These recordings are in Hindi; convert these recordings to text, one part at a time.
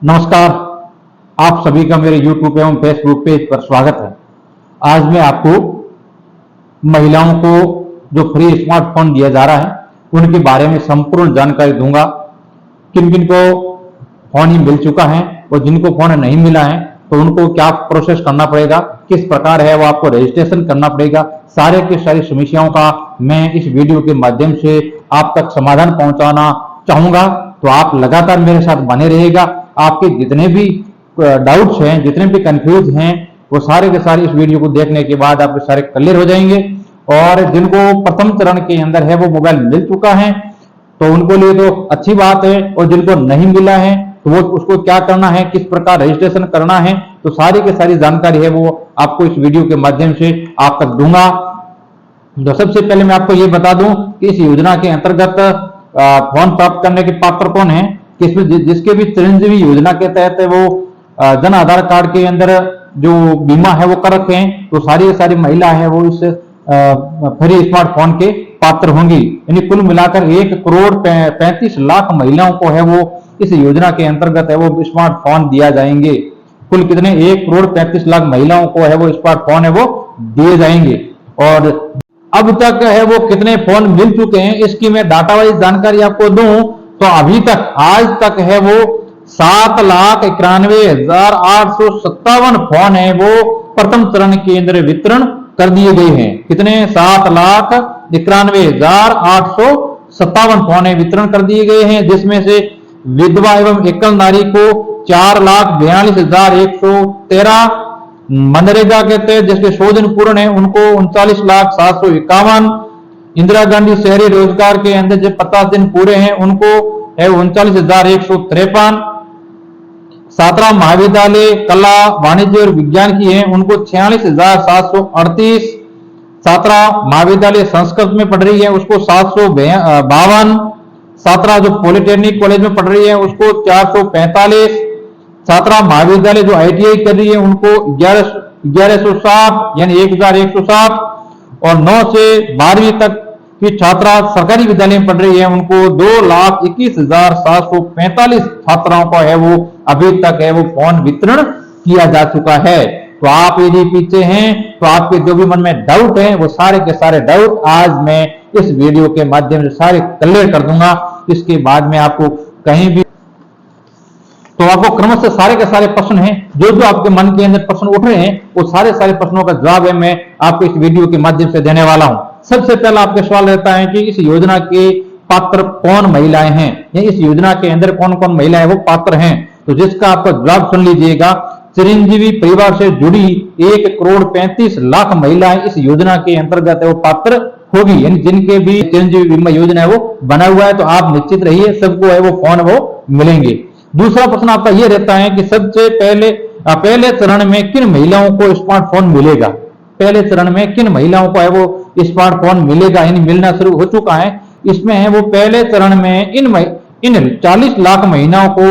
नमस्कार। आप सभी का मेरे YouTube एवं फेसबुक पेज पर स्वागत है। आज मैं आपको महिलाओं को जो फ्री स्मार्टफोन दिया जा रहा है उनके बारे में संपूर्ण जानकारी दूंगा। किन किन को फोन ही मिल चुका है और जिनको फोन नहीं मिला है तो उनको क्या प्रोसेस करना पड़ेगा, किस प्रकार है वो आपको रजिस्ट्रेशन करना पड़ेगा, सारे की सारी समस्याओं का मैं इस वीडियो के माध्यम से आप तक समाधान पहुंचाना चाहूंगा। तो आप लगातार मेरे साथ बने रहिएगा। आपके जितने भी डाउट्स हैं, जितने भी कंफ्यूज हैं, वो सारे के सारे इस वीडियो को देखने के बाद आपके सारे क्लियर हो जाएंगे। और जिनको प्रथम चरण के अंदर है वो मोबाइल मिल चुका है तो उनको लिए तो अच्छी बात है, और जिनको नहीं मिला है तो वो उसको क्या करना है, किस प्रकार रजिस्ट्रेशन करना है, तो सारी की सारी जानकारी है वो आपको इस वीडियो के माध्यम से आप तक दूंगा। तो सबसे पहले मैं आपको ये बता दूं कि इस योजना के अंतर्गत फोन प्राप्त करने के पात्र कौन है। जिसके भी चिरंजीवी योजना के तहत वो जन आधार कार्ड के अंदर जो बीमा है वो कर रखे हैं, तो सारी महिला है वो इस फ्री स्मार्टफोन के पात्र होंगी। यानी कुल मिलाकर 1,35,00,000 महिलाओं को है वो इस योजना के अंतर्गत है वो स्मार्टफोन दिया जाएंगे। कुल कितने 1,35,00,000 महिलाओं को है वो स्मार्टफोन है वो दिए जाएंगे। और अब तक है वो कितने फोन मिल चुके हैं इसकी मैं डाटा वाइज जानकारी आपको दूं तो अभी तक आज तक है वो 7,91,857 फोन है वो प्रथम चरण के अंदर वितरण कर दिए गए हैं। कितने 7,91,857 फोन है वितरण कर दिए गए हैं, जिसमें से विधवा एवं एकल नारी को 4,42,113, मनरेगा के तहत जिसके 100 दिन पूर्ण है उनको 39,751, इंदिरा गांधी शहरी रोजगार के अंदर जो 50 दिन पूरे हैं उनको है 39,153, 17 महाविद्यालय कला वाणिज्य और विज्ञान की हैं उनको 46,738, 17 महाविद्यालय संस्कृत में पढ़ रही है उसको 752, 17 जो पॉलिटेक्निक कॉलेज में पढ़ रही है उसको 445, 17 महाविद्यालय जो ITI कर रही है उनको 1160 यानी 1,160, और 9 से 12वीं तक की छात्रा सरकारी विद्यालय में पढ़ रही है उनको 2,21,745 छात्राओं को है वो अभी तक है वो फोन वितरण किया जा चुका है। तो आप यदि पीछे हैं तो आपके जो भी मन में डाउट है वो सारे के सारे डाउट आज मैं इस वीडियो के माध्यम से सारे क्लियर कर दूंगा। इसके बाद में आपको कहीं भी तो आपको क्रमशः सारे के सारे प्रश्न हैं जो आपके मन के अंदर प्रश्न उठ रहे हैं वो सारे प्रश्नों का जवाब है मैं आपको इस वीडियो के माध्यम से देने वाला हूं। सबसे पहला आपका सवाल रहता है कि इस योजना के पात्र कौन महिलाएं हैं, या इस योजना के अंदर कौन कौन महिलाएं वो पात्र हैं। तो जिसका आपका जवाब सुन लीजिएगा। चिरंजीवी परिवार से जुड़ी 1,35,00,000 महिलाएं इस योजना के अंतर्गत वो पात्र होगी, यानी जिनके भी चिरंजीवी बीमा योजना है वो बना हुआ है तो आप निश्चित रहिए सबको है वो फोन वो मिलेंगे। दूसरा प्रश्न आपका यह रहता है कि सबसे पहले चरण में किन महिलाओं को स्मार्टफोन मिलेगा। पहले चरण में किन महिलाओं को है वो स्मार्टफोन मिलेगा, यानी मिलना शुरू हो चुका है। इसमें है वो पहले चरण में इन 40 लाख महिलाओं को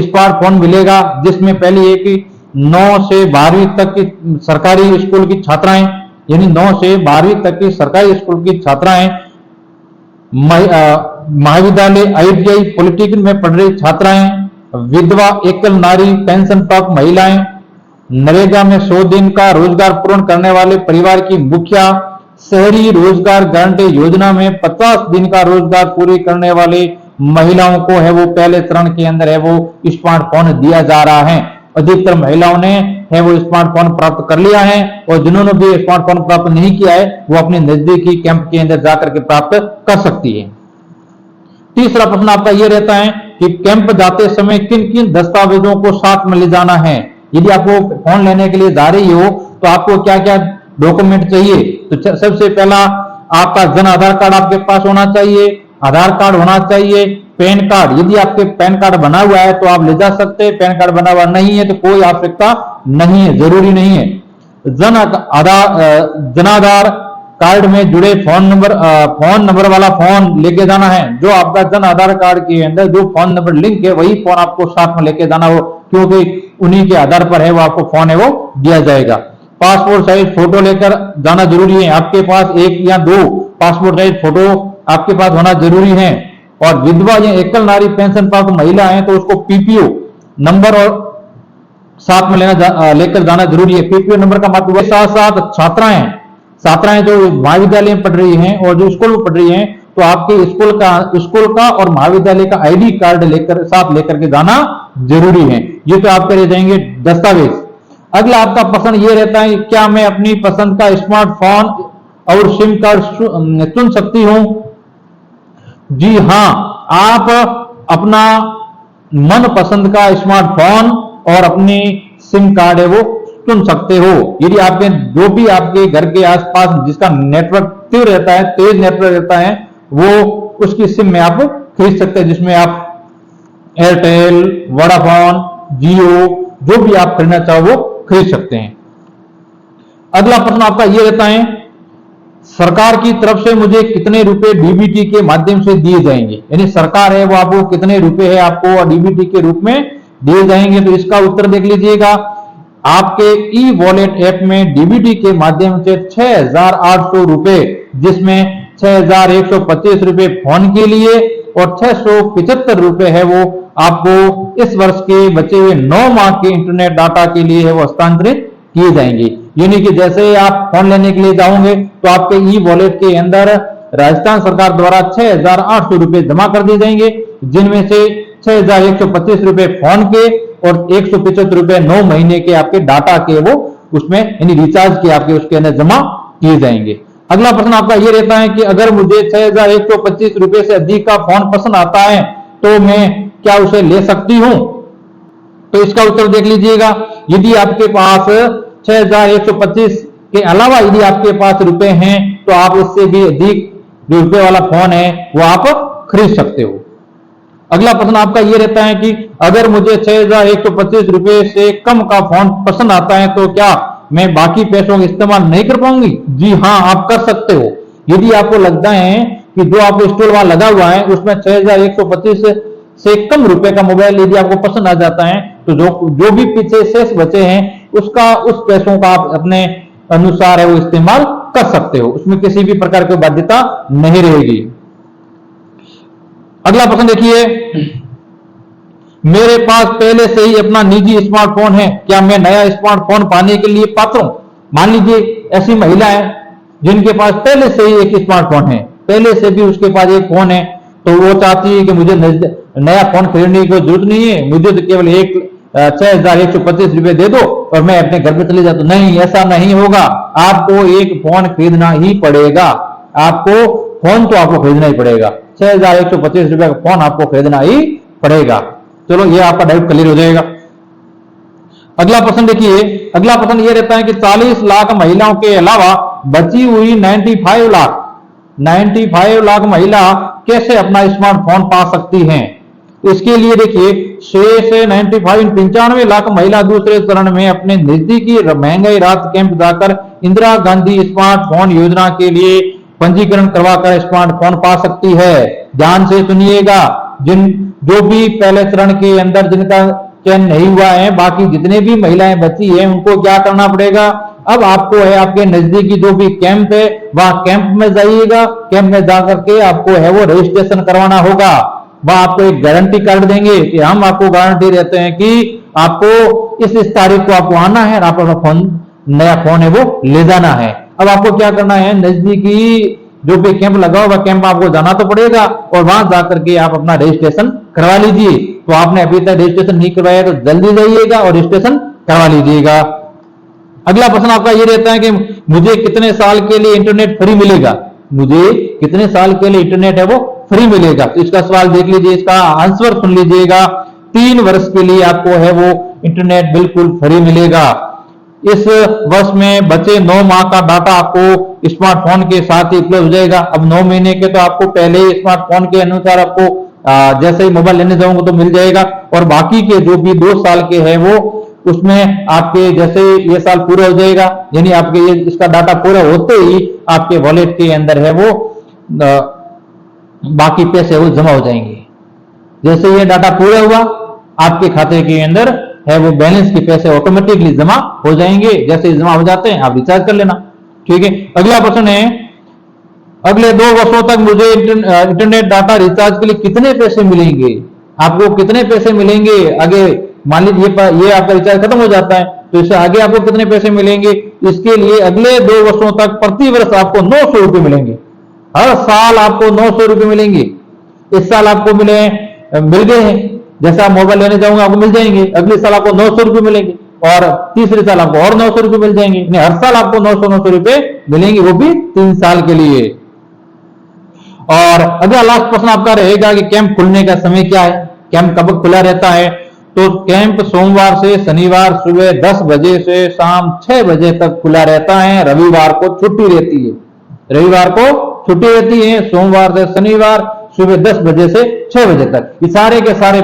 स्मार्टफोन मिलेगा, जिसमें पहली है कि 9 से 12वीं तक की सरकारी स्कूल की छात्राएं, यानी 9 से 12वीं तक की सरकारी स्कूल की छात्राएं, महाविद्यालय ITI पॉलिटेक्निक में पढ़ रही छात्राएं, विधवा एकल नारी पेंशन प्राप्त महिलाएं, नरेगा में 100 दिन का रोजगार पूर्ण करने वाले परिवार की मुखिया, शहरी रोजगार गारंटी योजना में 50 दिन का रोजगार पूरी करने वाले महिलाओं को है वो पहले चरण के अंदर है वो स्मार्टफोन दिया जा रहा है। अधिकतर महिलाओं ने है वो स्मार्टफोन प्राप्त कर लिया है, और जिन्होंने भी स्मार्टफोन प्राप्त नहीं किया है वो अपने नजदीकी कैंप के अंदर जाकर के प्राप्त कर सकती है। तीसरा प्रश्न आपका यह रहता है कि कैंप जाते समय किन किन दस्तावेजों को साथ में ले जाना है। यदि आपको फोन लेने के लिए जा रही हो तो आपको क्या क्या डॉक्यूमेंट चाहिए। तो सबसे पहला आपका जन आधार कार्ड आपके पास होना चाहिए, आधार कार्ड होना चाहिए, पैन कार्ड। यदि आपके पैन कार्ड बना हुआ है तो आप ले जा सकते हैं, पैन कार्ड बना हुआ नहीं है तो कोई आवश्यकता नहीं है, जरूरी नहीं है। जनाधार कार्ड में जुड़े फोन नंबर वाला फोन लेके जाना है। जो आपका जन आधार कार्ड के अंदर जो फोन नंबर लिंक है वही फोन आपको साथ में लेके जाना हो, क्योंकि उन्हीं के आधार पर है वो आपको फोन है वो दिया जाएगा। पासपोर्ट साइज फोटो लेकर जाना जरूरी है। आपके पास 1 या 2 पासपोर्ट साइज फोटो आपके पास होना जरूरी है। और विधवा या एकल नारी पेंशन प्राप्त महिला है तो उसको PPO नंबर और साथ में लेकर जाना जरूरी है। पीपीओ नंबर का मतलब साथ साथ छात्राएं जो महाविद्यालय में पढ़ रही हैं और जो स्कूल में पढ़ रही हैं, तो आपके स्कूल का और महाविद्यालय का आईडी कार्ड साथ लेकर के जाना जरूरी है। ये तो आपके रह जाएंगे दस्तावेज। अगला आपका पसंद ये रहता है, क्या मैं अपनी पसंद का स्मार्टफोन और सिम कार्ड चुन सकती हूं? जी हां, आप अपना मन पसंद का स्मार्टफोन और अपनी सिम कार्ड है वो चुन सकते हो। यदि आपके जो भी आपके घर के आसपास जिसका नेटवर्क तेज नेटवर्क रहता है, वो उसकी सिम में आप खरीद सकते हैं, जिसमें आप एयरटेल, वोडाफोन, जियो जो भी आप खरीदना चाहो वो खरीद सकते हैं। अगला प्रश्न आपका ये रहता है, सरकार की तरफ से मुझे कितने रुपए डीबीटी के माध्यम से दिए जाएंगे? यानी सरकार है वो आपको कितने रुपए है आपको डीबीटी के रूप में दिए जाएंगे? तो इसका उत्तर देख लीजिएगा। आपके ई वॉलेट ऐप में डीबीटी के माध्यम से 6,800 रुपए, जिसमें 6,125 रुपए फोन के लिए और 675 रुपए है वो आपको इस वर्ष के बचे हुए 9 माह के इंटरनेट डाटा के लिए है वो हस्तांतरित किए जाएंगे। यानी कि जैसे आप फोन लेने के लिए जाओगे तो आपके ई वॉलेट के अंदर राजस्थान सरकार द्वारा 6,800 रुपए जमा कर दिए जाएंगे, जिनमें से 6,125 रुपए फोन के और 175 रुपए 9 महीने के आपके डाटा के वो उसमें यानी रिचार्ज के आपके उसके अंदर जमा किए जाएंगे। अगला प्रश्न आपका ये रहता है कि अगर मुझे 6,125 रुपए से अधिक का फोन पसंद आता है तो मैं क्या उसे ले सकती हूं? तो इसका उत्तर देख लीजिएगा। यदि आपके पास 6,125 के अलावा यदि आपके पास रुपए हैं तो आप इससे भी अधिक जो रुपए वाला फोन है वो आप खरीद सकते हो। अगला प्रश्न आपका ये रहता है कि अगर मुझे 6,125 रुपए से कम का फोन पसंद आता है तो क्या मैं बाकी पैसों का इस्तेमाल नहीं कर पाऊंगी? जी हाँ, आप कर सकते हो। यदि आपको लगता है कि जो आपको स्टोर वहां लगा हुआ है उसमें 6,125 से कम रुपए का मोबाइल यदि आपको पसंद आ जाता है तो जो भी पीछे शेष बचे हैं उस पैसों का आप अपने अनुसार है वो इस्तेमाल कर सकते हो, उसमें किसी भी प्रकार की बाध्यता नहीं रहेगी। अगला प्रश्न देखिए, मेरे पास पहले से ही अपना निजी स्मार्टफोन है, क्या मैं नया स्मार्टफोन पाने के लिए पात्र हूं? मान लीजिए ऐसी महिला है जिनके पास पहले से ही एक स्मार्टफोन है, पहले से भी उसके पास एक फोन है, तो वो चाहती है कि मुझे नया फोन खरीदने की कोई जरूरत नहीं है, मुझे तो केवल 6,125 रुपए दे दो और मैं अपने घर पे चले जाता हूं। नहीं, ऐसा नहीं होगा। आपको एक फोन खरीदना ही पड़ेगा। आपको खरीदना ही पड़ेगा। 6,125 रुपए का फोन आपको खरीदना ही पड़ेगा। चलो, ये आपका डाउट क्लियर हो जाएगा। अगला प्रश्न देखिए, अगला प्रश्न ये रहता है कि 40 लाख महिलाओं के अलावा बची हुई 95 लाख महिला कैसे अपना स्मार्टफोन पा सकती हैं? इसके लिए देखिए, 6 से 95 लाख महिला दूसरे चरण में अपने नजदीकी महंगाई राहत कैंप जाकर इंदिरा गांधी स्मार्टफोन योजना के लिए पंजीकरण करवाकर स्मार्टफोन पा सकती है। ध्यान से सुनिएगा, जो भी पहले चरण के अंदर जिनका चयन नहीं हुआ है, बाकी जितने भी महिलाएं बची हैं उनको क्या करना पड़ेगा? अब आपको है आपके नजदीकी जो भी कैंप है वहां कैंप में जाइएगा। कैंप में जाकर के आपको है वो रजिस्ट्रेशन करवाना होगा। वह आपको एक गारंटी कार्ड देंगे कि हम आपको गारंटी देते हैं कि आपको इस तारीख को आपको आना है और आप अपना नया फोन है वो ले जाना है। अब आपको क्या करना है, नजदीकी जो भी कैंप लगा होगा कैंप आपको जाना तो पड़ेगा और वहां जाकर के आप अपना रजिस्ट्रेशन करवा लीजिए। तो आपने अभी तक रजिस्ट्रेशन नहीं करवाया तो जल्दी जाइएगा और रजिस्ट्रेशन करवा लीजिएगा। अगला प्रश्न आपका ये रहता है कि मुझे कितने साल के लिए इंटरनेट फ्री मिलेगा? मुझे कितने साल के लिए इंटरनेट है वो फ्री मिलेगा? तो इसका सवाल देख लीजिए, इसका आंसर सुन लीजिएगा। 3 वर्ष के लिए आपको है वो इंटरनेट बिल्कुल फ्री मिलेगा। इस वर्ष में बचे 9 माह का डाटा आपको स्मार्टफोन के साथ ही उपलब्ध हो जाएगा। अब 9 महीने के तो आपको पहले ही स्मार्टफोन के अनुसार आपको जैसे ही मोबाइल लेने जाऊंगा तो मिल जाएगा, और बाकी के जो भी 2 साल के है वो उसमें आपके जैसे ये साल पूरा हो जाएगा, यानी आपके ये इसका डाटा पूरा होते ही आपके वॉलेट के अंदर है वो बाकी पैसे वो जमा हो जाएंगे। जैसे ये डाटा पूरा हुआ आपके खाते के अंदर है वो बैलेंस के पैसे ऑटोमेटिकली जमा हो जाएंगे। जैसे जमा हो जाते हैं आप रिचार्ज कर लेना। ठीक है, अगला प्रश्न है, अगले 2 वर्षों तक मुझे इंटरनेट डाटा रिचार्ज के लिए कितने पैसे मिलेंगे? आपको कितने पैसे मिलेंगे? आगे मान लीजिए ये आपका रिचार्ज खत्म हो जाता है, तो इससे आगे आपको कितने पैसे मिलेंगे? इसके लिए अगले 2 वर्षों तक प्रति वर्ष आपको 900 रुपए मिलेंगे। हर साल आपको 900 रुपए मिलेंगे। इस साल आपको मिल गए हैं, जैसा आप मोबाइल लेने जाओगे आपको मिल जाएंगे, अगले साल आपको 900 रुपए मिलेंगे और तीसरे साल आपको और 900 रुपए मिल जाएंगे। हर साल आपको 900 रुपए मिलेंगे, वो भी 3 साल के लिए। और अगला लास्ट प्रश्न आपका रहेगा कि कैंप खुलने का समय क्या है, कैंप कब खुला रहता है? तो कैंप सोमवार से शनिवार सुबह 10 बजे से शाम 6 बजे तक खुला रहता है। रविवार को छुट्टी रहती है, रविवार को छुट्टी रहती है। सोमवार से शनिवार सुबह 10 बजे से 6 बजे तक। ये सारे के सारे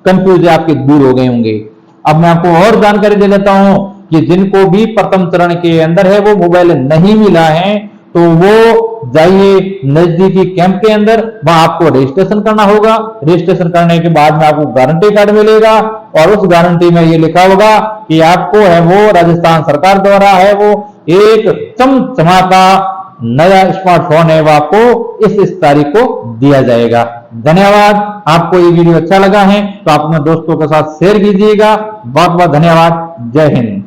कंफ्यूज आपके दूर हो गए होंगे। अब मैं आपको और जानकारी दे देता हूं कि जिनको भी प्रथम चरण के अंदर है वो मोबाइल नहीं मिला है, तो वो जाइए नजदीकी कैंप के अंदर, वहां आपको रजिस्ट्रेशन करना होगा। रजिस्ट्रेशन करने के बाद में आपको गारंटी कार्ड मिलेगा और उस गारंटी में ये लिखा होगा कि आपको है वो राजस्थान सरकार द्वारा है वो एक चमचमाता नया स्मार्टफोन है वो आपको इस तारीख को दिया जाएगा। धन्यवाद। आपको ये वीडियो अच्छा लगा है तो आप अपने दोस्तों के साथ शेयर कीजिएगा। बहुत बहुत धन्यवाद। जय हिंद।